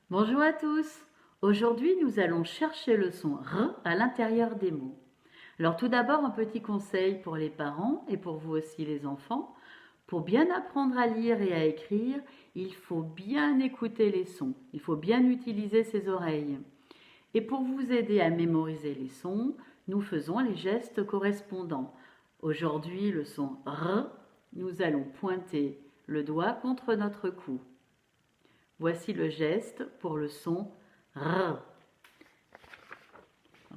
Bonjour à tous. Aujourd'hui, nous allons chercher le son R à l'intérieur des mots. Alors tout d'abord, un petit conseil pour les parents et pour vous aussi les enfants. Pour bien apprendre à lire et à écrire, il faut bien écouter les sons. Il faut bien utiliser ses oreilles. Et pour vous aider à mémoriser les sons, nous faisons les gestes correspondants. Aujourd'hui, le son R, nous allons pointer le doigt contre notre cou. Voici le geste pour le son R.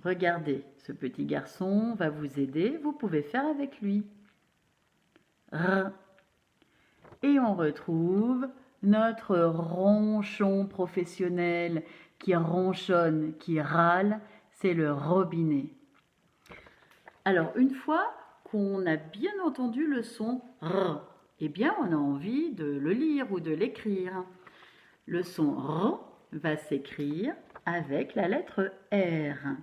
Regardez, ce petit garçon va vous aider, vous pouvez faire avec lui. R. Et on retrouve notre ronchon professionnel qui ronchonne, qui râle, c'est le robinet. Alors, une fois qu'on a bien entendu le son R, eh bien, on a envie de le lire ou de l'écrire. Le son R va s'écrire avec la lettre R.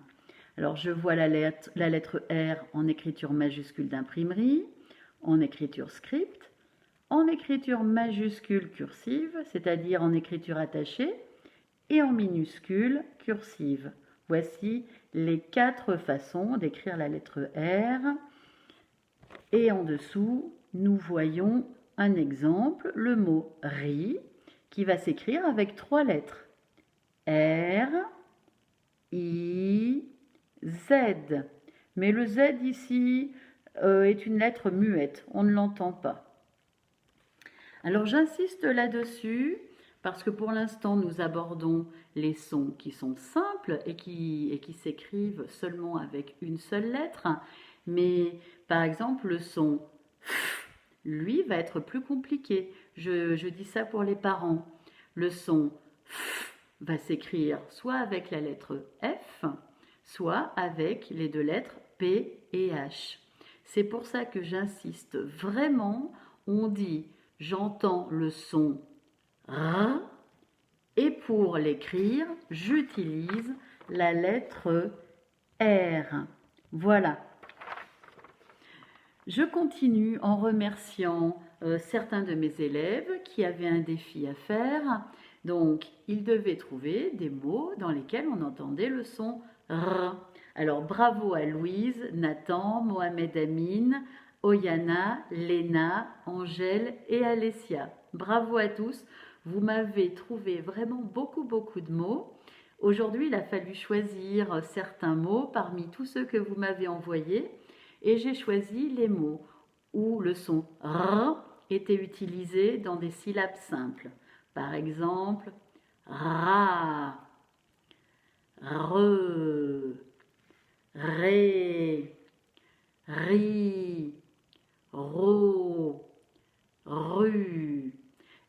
Alors, je vois la lettre R en écriture majuscule d'imprimerie, en écriture script, en écriture majuscule cursive, c'est-à-dire en écriture attachée, et en minuscule cursive. Voici les 4 façons d'écrire la lettre R. Et en dessous, nous voyons un exemple, le mot riz, qui va s'écrire avec 3 lettres. R, I, Z. Mais le Z ici est une lettre muette, on ne l'entend pas. Alors j'insiste là-dessus parce que pour l'instant nous abordons les sons qui sont simples et qui s'écrivent seulement avec une seule lettre. Mais par exemple le son F, lui, va être plus compliqué. Je dis ça pour les parents. Le son F va s'écrire soit avec la lettre F, soit avec les 2 lettres P et H. C'est pour ça que j'insiste vraiment, on dit j'entends le son R et pour l'écrire, j'utilise la lettre R. Voilà. Je continue en remerciant certains de mes élèves qui avaient un défi à faire. Donc, ils devaient trouver des mots dans lesquels on entendait le son R. Alors, bravo à Louise, Nathan, Mohamed Amin, Oyana, Léna, Angèle et Alessia. Bravo à tous, vous m'avez trouvé vraiment beaucoup de mots. Aujourd'hui, il a fallu choisir certains mots parmi tous ceux que vous m'avez envoyés et j'ai choisi les mots où le son R était utilisé dans des syllabes simples. Par exemple, ra, re, ré, ri, ro, rue.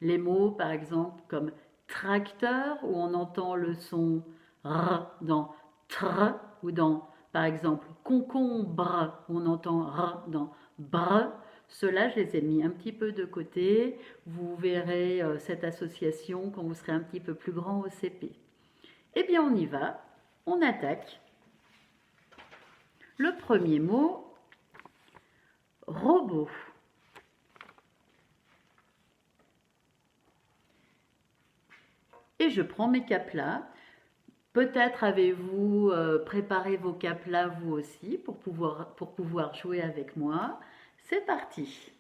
Les mots, par exemple, comme tracteur, où on entend le son R dans tr, ou dans, par exemple, concombre, où on entend R dans br. Ceux-là, je les ai mis un petit peu de côté. Vous verrez cette association quand vous serez un petit peu plus grand au CP. Eh bien, on y va. On attaque. Le premier mot, robot. Et je prends mes caplas. Peut-être avez-vous préparé vos caplas vous aussi pour pouvoir jouer avec moi. C'est parti.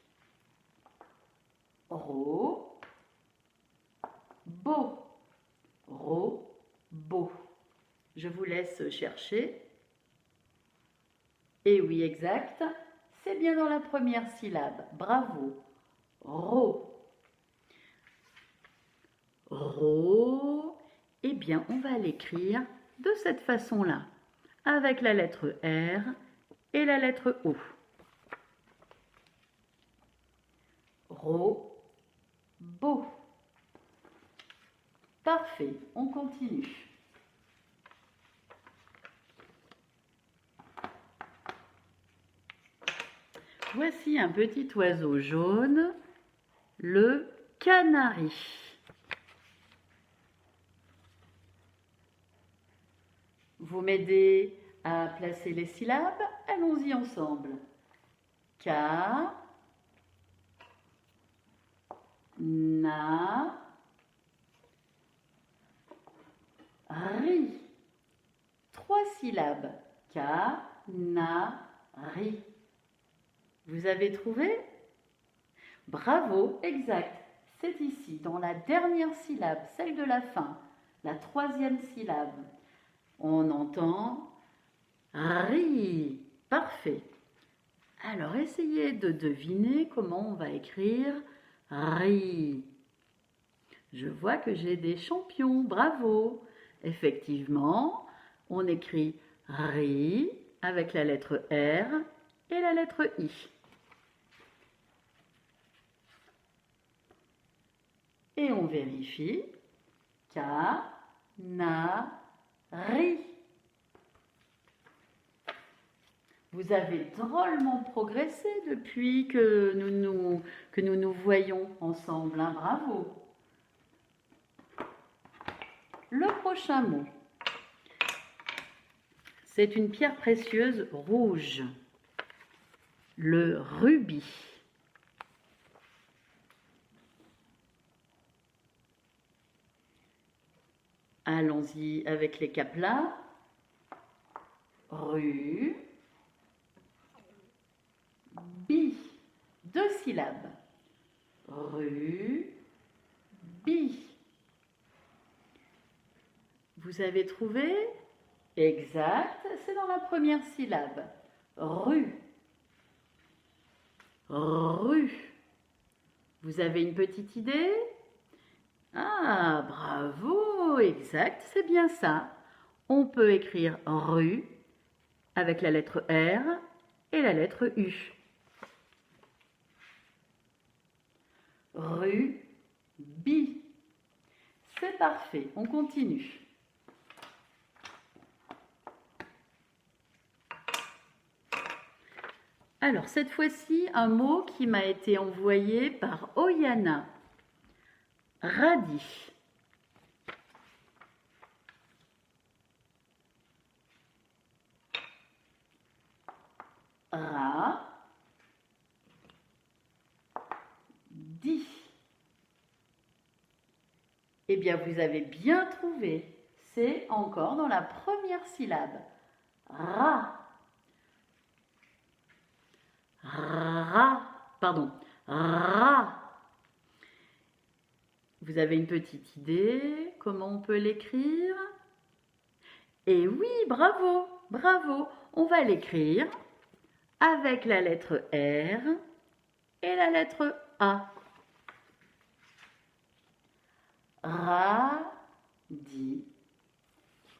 Ro, beau, ro, beau. Je vous laisse chercher. Et oui, exact. C'est bien dans la première syllabe. Bravo. Ro. Ro. Eh bien, on va l'écrire de cette façon-là, avec la lettre R et la lettre O. Ro, beau. Parfait, on continue. Voici un petit oiseau jaune, le canari. Vous m'aidez à placer les syllabes? Allons-y ensemble. K, na, Canari. 3 syllabes. Canari. Vous avez trouvé? Bravo, exact. C'est ici, dans la dernière syllabe, celle de la fin, la 3e syllabe. On entend ri. Parfait. Alors, essayez de deviner comment on va écrire ri. Je vois que j'ai des champions. Bravo. Effectivement, on écrit ri avec la lettre R et la lettre I. Et on vérifie. Canari. Vous avez drôlement progressé depuis que nous nous voyons ensemble. Hein? Bravo. Le prochain mot, c'est une pierre précieuse rouge. Le rubis. Allons-y avec les caplas. Ru. Bi. 2 syllabes. Ru. Bi. Vous avez trouvé? Exact, c'est dans la première syllabe. Rue. Rue. Vous avez une petite idée? Ah, bravo, exact, c'est bien ça. On peut écrire rue avec la lettre R et la lettre U. Rue, bi. C'est parfait, on continue. Alors, cette fois-ci, un mot qui m'a été envoyé par Oyana. Radis. Ra-di. Eh bien, vous avez bien trouvé. C'est encore dans la première syllabe. Ra. Ra. Vous avez une petite idée comment on peut l'écrire? Et oui, bravo, bravo. On va l'écrire avec la lettre R et la lettre A. Radis.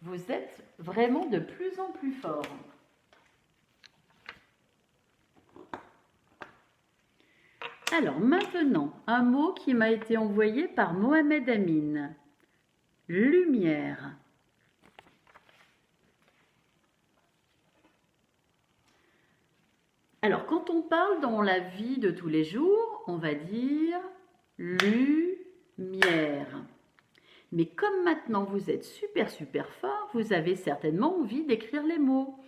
Vous êtes vraiment de plus en plus fort. Alors maintenant, un mot qui m'a été envoyé par Mohamed Amin. Lumière. Alors quand on parle dans la vie de tous les jours, on va dire lumière. Mais comme maintenant vous êtes super fort, vous avez certainement envie d'écrire les mots.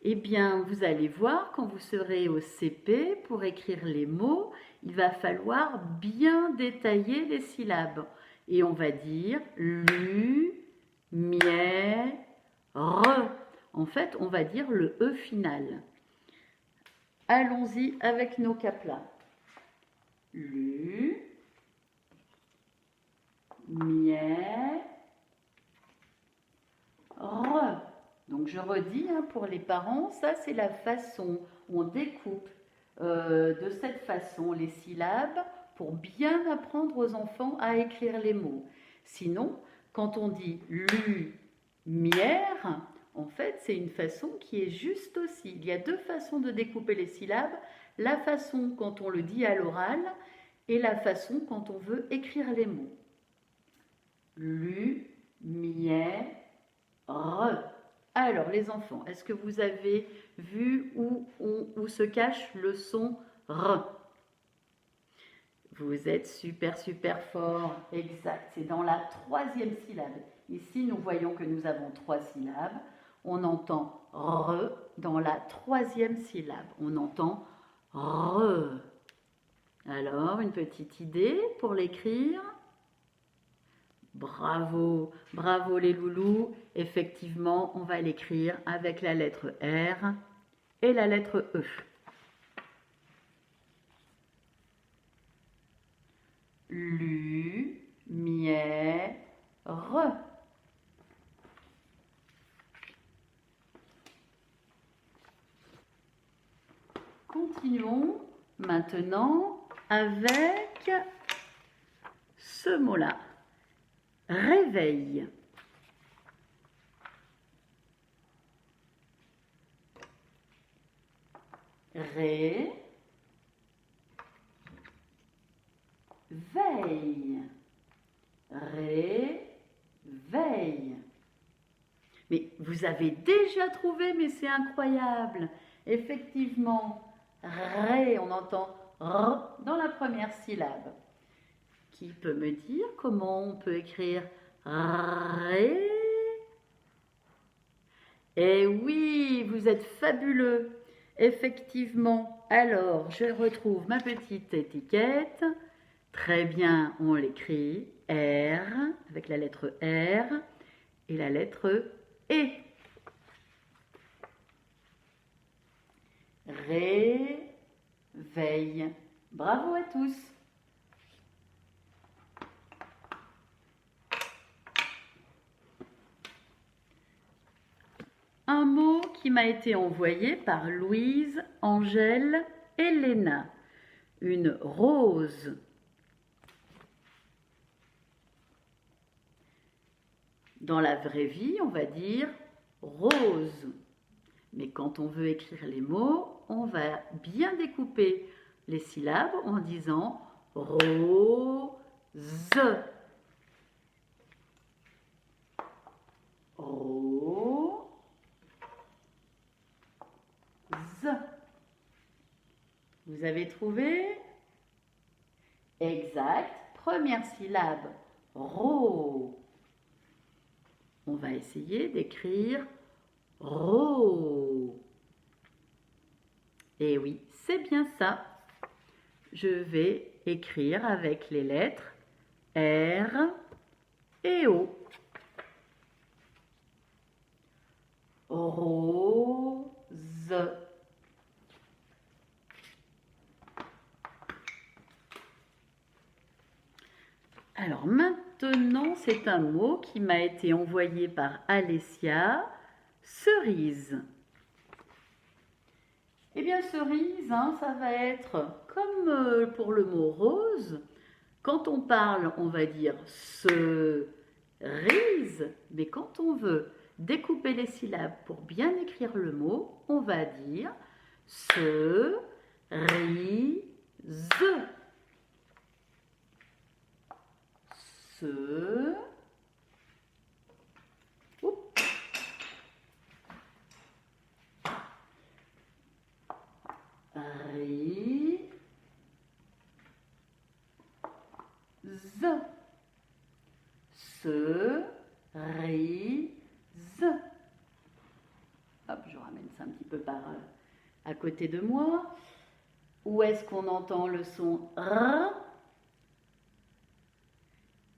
Eh bien, vous allez voir, quand vous serez au CP, pour écrire les mots, il va falloir bien détailler les syllabes. Et on va dire lumière. En fait, on va dire le E final. Allons-y avec nos caplas. Lumière. Donc je redis, hein, pour les parents, ça c'est la façon où on découpe de cette façon les syllabes pour bien apprendre aux enfants à écrire les mots. Sinon, quand on dit lumière, en fait c'est une façon qui est juste aussi. Il y a 2 façons de découper les syllabes, la façon quand on le dit à l'oral et la façon quand on veut écrire les mots. Lumière. Alors les enfants, est-ce que vous avez vu où se cache le son R? Vous êtes super fort, exact, c'est dans la 3e syllabe. Ici, nous voyons que nous avons 3 syllabes. On entend R dans la 3e syllabe. On entend R. Alors, une petite idée pour l'écrire? Bravo, bravo les loulous. Effectivement, on va l'écrire avec la lettre R et la lettre E. Lumière. Continuons maintenant avec ce mot-là. Réveil. Ré. Veille. Réveille. Mais vous avez déjà trouvé, mais c'est incroyable. Effectivement, ré, on entend r dans la première syllabe. Qui peut me dire comment on peut écrire ré? Eh oui, vous êtes fabuleux. Effectivement. Alors, je retrouve ma petite étiquette. Très bien, on l'écrit R avec la lettre R et la lettre E. Réveille. Bravo à tous. Un mot qui m'a été envoyé par Louise, Angèle et Léna. Une rose. Dans la vraie vie, on va dire rose. Mais quand on veut écrire les mots, on va bien découper les syllabes en disant rose. Rose. Vous avez trouvé? Exact. Première syllabe, ro. On va essayer d'écrire ro. Et oui, c'est bien ça. Je vais écrire avec les lettres R et O. Rose. Alors maintenant, c'est un mot qui m'a été envoyé par Alessia, cerise. Eh bien, cerise, ça va être comme pour le mot rose. Quand on parle, on va dire cerise, mais quand on veut découper les syllabes pour bien écrire le mot, on va dire cerise. Cerise. Hop, je ramène ça un petit peu par à côté de moi. Où est-ce qu'on entend le son R?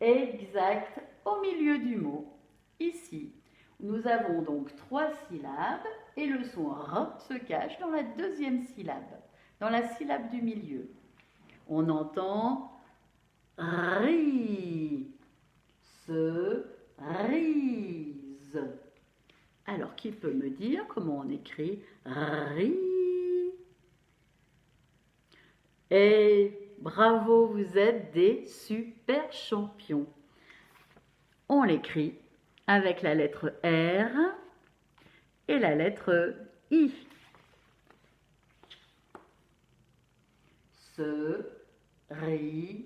Exact, au milieu du mot. Ici, nous avons donc 3 syllabes et le son R se cache dans la deuxième syllabe, dans la syllabe du milieu. On entend ri, cerise. Alors, qui peut me dire comment on écrit ri? Et bravo, vous êtes des super champions. On l'écrit avec la lettre R et la lettre I. Cerise.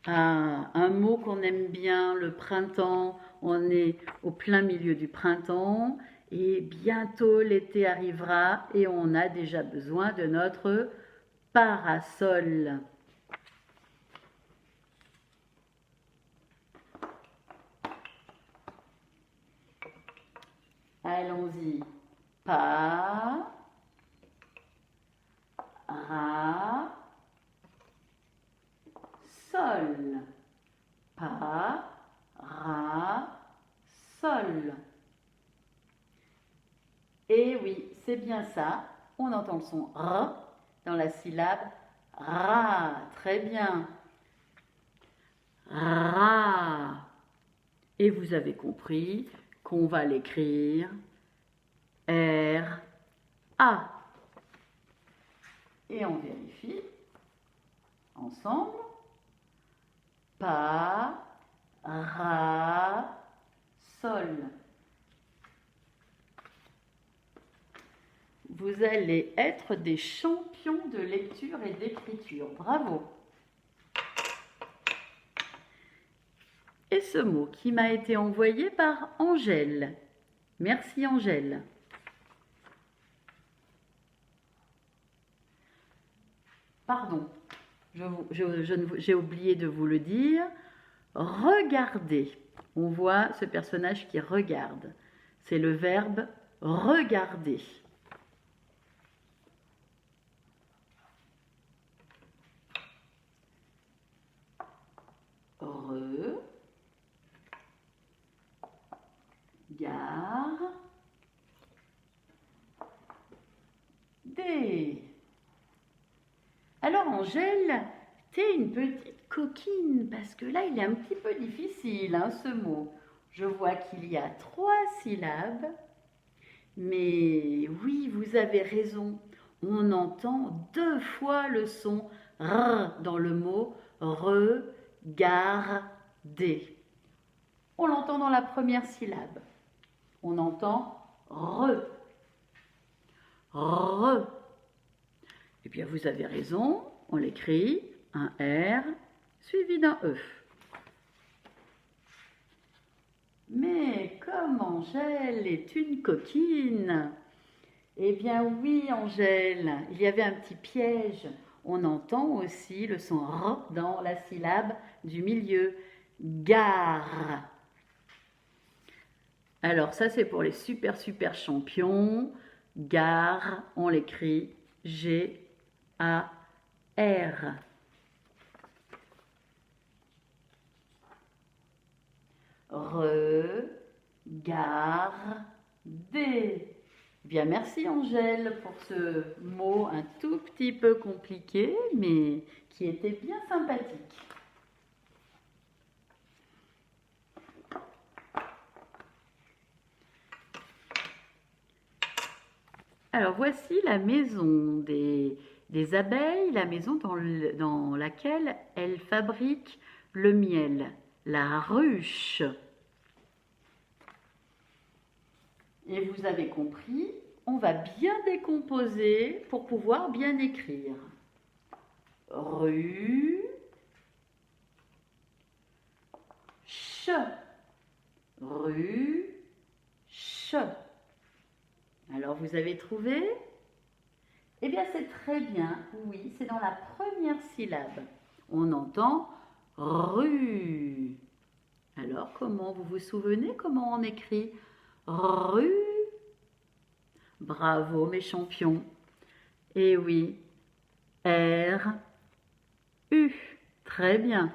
Ah, un mot qu'on aime bien, le printemps. On est au plein milieu du printemps et bientôt l'été arrivera et on a déjà besoin de notre parasol. Allons-y. Pa, ra, sol. Pa, ra, sol. Et oui, c'est bien ça. On entend le son R dans la syllabe ra. Très bien. Ra. Et vous avez compris qu'on va l'écrire R, A. Et on vérifie ensemble. Pa, ra, sol. Vous allez être des champions de lecture et d'écriture. Bravo! Et ce mot qui m'a été envoyé par Angèle. Merci Angèle. Pardon, j'ai oublié de vous le dire. Regardez. On voit ce personnage qui regarde. C'est le verbe regarder. Regarder. Alors Angèle, t'es une petite coquine parce que là il est un petit peu difficile hein, ce mot. Je vois qu'il y a 3 syllabes, mais oui vous avez raison. On entend 2 fois le son R dans le mot regarder. On l'entend dans la première syllabe. On entend re. Re. Eh bien, vous avez raison, on l'écrit un R suivi d'un E. Mais comme Angèle est une coquine, eh bien oui Angèle, il y avait un petit piège. On entend aussi le son R dans la syllabe du milieu, gare. Alors ça c'est pour les super champions. Gare, on l'écrit G-A-R. Regarder. Bien, merci Angèle pour ce mot un tout petit peu compliqué, mais qui était bien sympathique. Alors voici la maison des abeilles, la maison dans laquelle elles fabriquent le miel, la ruche. Et vous avez compris, on va bien décomposer pour pouvoir bien écrire. Rue, ch, rue, ch. Alors, vous avez trouvé? Eh bien, c'est très bien. Oui, c'est dans la première syllabe. On entend rue. Alors, comment vous vous souvenez comment on écrit rue? Bravo, mes champions. Eh oui, R, U. Très bien.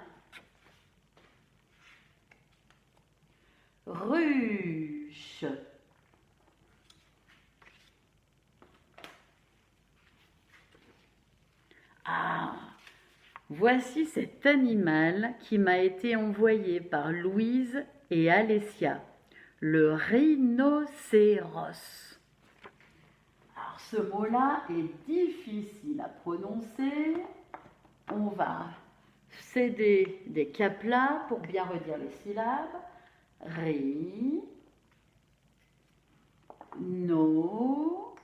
Ruche. Ah, voici cet animal qui m'a été envoyé par Louise et Alessia, le rhinocéros. Alors ce mot-là est difficile à prononcer. On va céder des caplas pour bien redire les syllabes. Ri, no,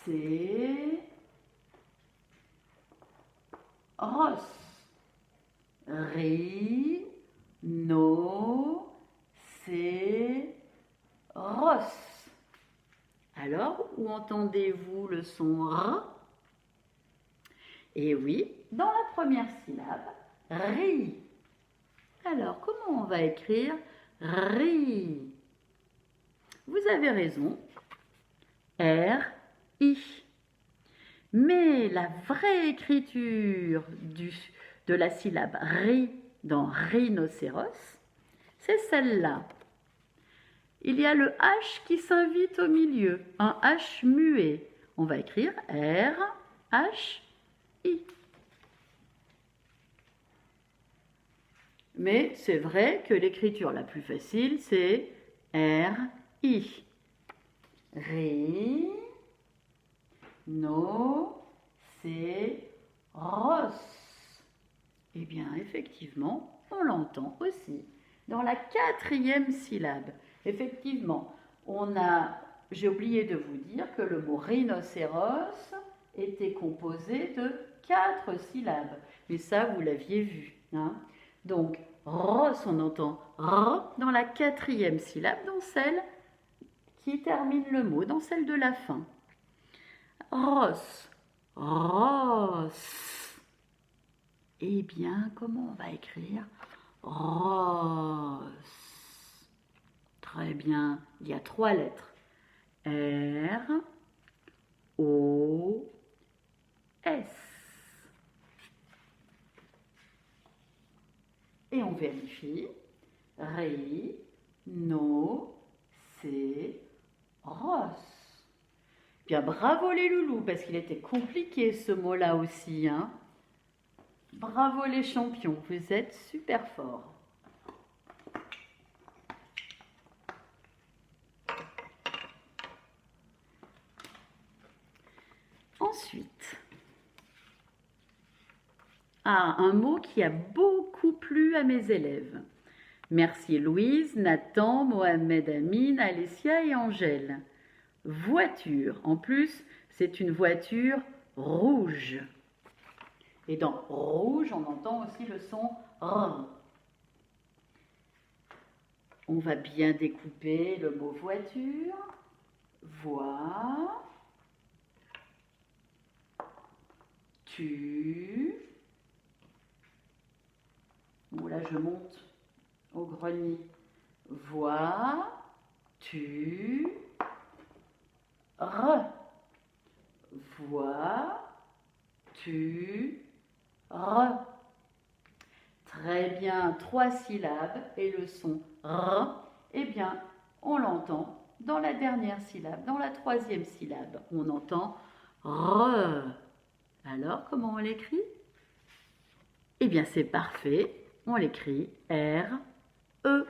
c'est ros. Ri, no, c'est ros. Alors, où entendez-vous le son R? Et oui, dans la première syllabe, ri. Alors, comment on va écrire ri? Vous avez raison. R, I. Mais la vraie écriture de la syllabe ri dans rhinocéros, c'est celle-là. Il y a le H qui s'invite au milieu, un H muet. On va écrire R, H, I. Mais c'est vrai que l'écriture la plus facile, c'est R, I. Ri, no, c'est ros. Eh bien, effectivement, on l'entend aussi dans la 4e syllabe. Effectivement, j'ai oublié de vous dire que le mot rhinocéros était composé de 4 syllabes. Mais ça, vous l'aviez vu. Hein. Donc, ros, on entend r dans la 4e syllabe, dans celle qui termine le mot, dans celle de la fin. Ros, ros. Eh bien, comment on va écrire rose? Très bien, il y a 3 lettres. R, O, S. Et on vérifie. Ri, no, c'est ros. Bien, bravo les loulous, parce qu'il était compliqué ce mot-là aussi. Hein. Bravo les champions, vous êtes super forts. Ensuite, un mot qui a beaucoup plu à mes élèves. Merci Louise, Nathan, Mohamed Amin, Alessia et Angèle. Voiture. En plus, c'est une voiture rouge. Et dans rouge, on entend aussi le son R. On va bien découper le mot voiture. Vois. Tu. Bon, là, je monte au grenier. Vois. Tu. R. Vois. Tu. R. Très bien, 3 syllabes et le son R, eh bien, on l'entend dans la dernière syllabe, dans la 3e syllabe. On entend R. Alors, comment on l'écrit? Eh bien, c'est parfait. On l'écrit R, E.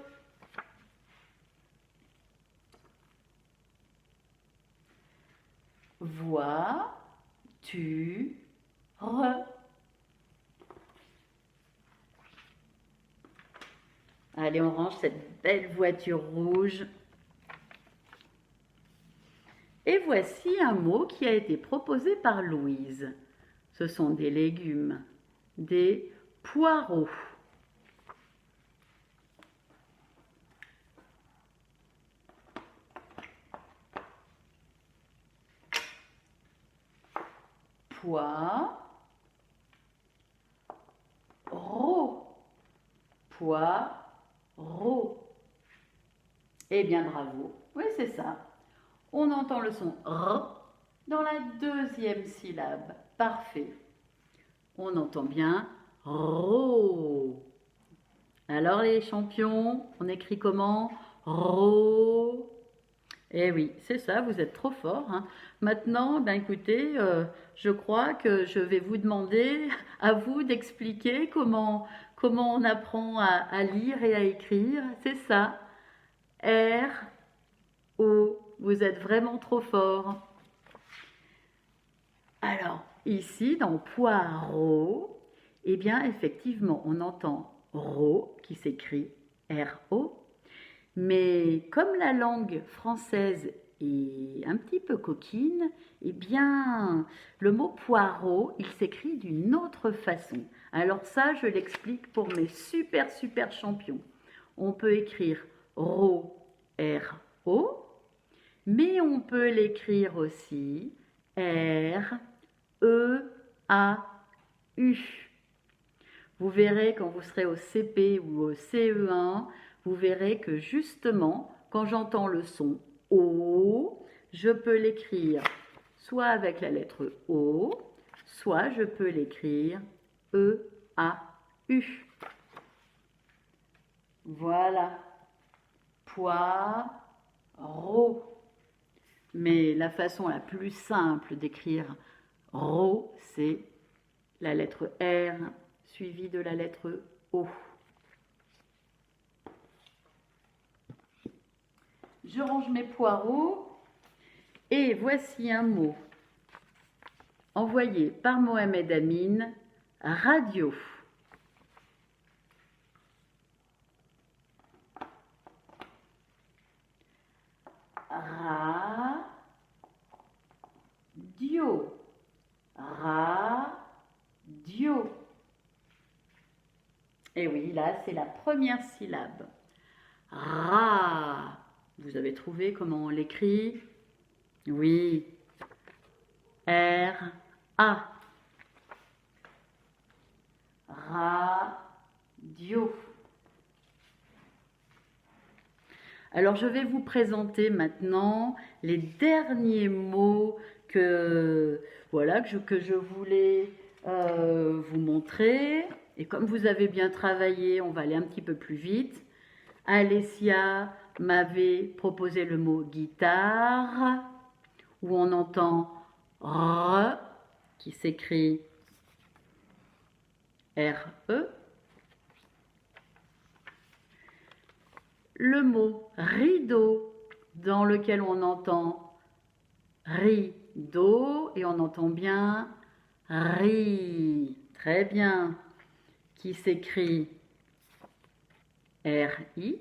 Vois, tu, re. Allez, on range cette belle voiture rouge. Et voici un mot qui a été proposé par Louise. Ce sont des légumes, des poireaux. Poireaux. Poireaux. Eh bien, bravo. Oui, c'est ça. On entend le son R dans la 2e syllabe. Parfait. On entend bien ro. Alors les champions, on écrit comment? Ro. Eh oui, c'est ça, vous êtes trop forts. Hein. Maintenant, ben écoutez, je crois que je vais vous demander à vous d'expliquer comment on apprend à lire et à écrire. C'est ça. R, O. Vous êtes vraiment trop forts. Alors, ici, dans poireau, eh bien, effectivement, on entend ro qui s'écrit R-O. Mais comme la langue française est un petit peu coquine, eh bien, le mot poireau, il s'écrit d'une autre façon. Alors ça, je l'explique pour mes super champions. On peut écrire ro, R-O, mais on peut l'écrire aussi R-E-A-U. Vous verrez quand vous serez au CP ou au CE1, vous verrez que justement, quand j'entends le son O, je peux l'écrire soit avec la lettre O, soit je peux l'écrire E-A-U. Voilà, poireau. Mais la façon la plus simple d'écrire ro, c'est la lettre R suivie de la lettre O. Je range mes poireaux et voici un mot envoyé par Mohamed Amin, radio. Radio. Radio. Et oui, là, c'est la première syllabe. Ra. Vous avez trouvé comment on l'écrit? Oui. R-A. Radio. Alors, je vais vous présenter maintenant les derniers mots que je voulais vous montrer. Et comme vous avez bien travaillé, on va aller un petit peu plus vite. Alessia m'avait proposé le mot guitare, où on entend R, qui s'écrit R-E. Le mot rideau, dans lequel on entend rideau, et on entend bien ri, très bien, qui s'écrit R-I.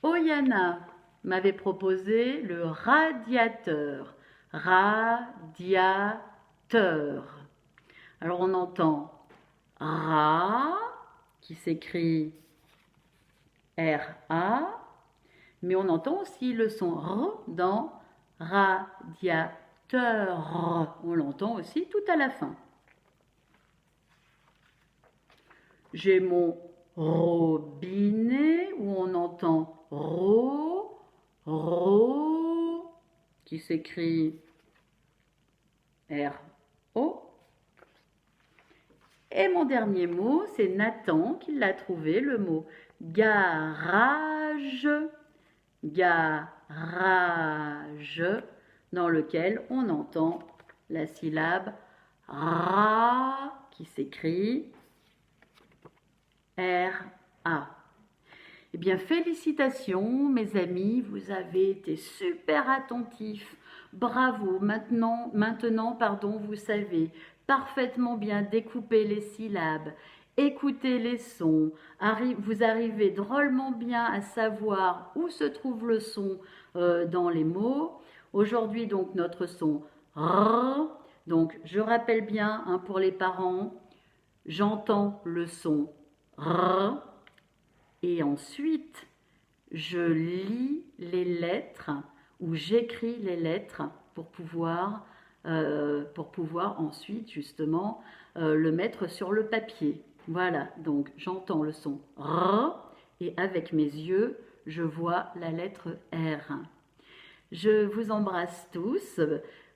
Oyana m'avait proposé le radiateur, radiateur. Alors on entend ra, qui s'écrit R-A, mais on entend aussi le son R dans radiateur. On l'entend aussi tout à la fin. J'ai mon robinet où on entend ro, ro, qui s'écrit R-O. Et mon dernier mot, c'est Nathan qui l'a trouvé, le mot garage, garage, dans lequel on entend la syllabe ra, qui s'écrit R-A. Eh bien, félicitations mes amis, vous avez été super attentifs. Bravo, maintenant, vous savez parfaitement bien découper les syllabes, écouter les sons. Vous arrivez drôlement bien à savoir où se trouve le son dans les mots. Aujourd'hui, donc, notre son R. Donc, je rappelle bien pour les parents, j'entends le son R. Et ensuite, je lis les lettres ou j'écris les lettres pour pouvoir ensuite justement le mettre sur le papier. Voilà, donc j'entends le son R et avec mes yeux, je vois la lettre R. Je vous embrasse tous,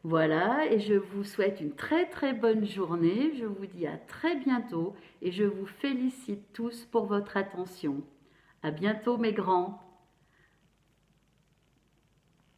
voilà, et je vous souhaite une très très bonne journée. Je vous dis à très bientôt et je vous félicite tous pour votre attention. À bientôt mes grands.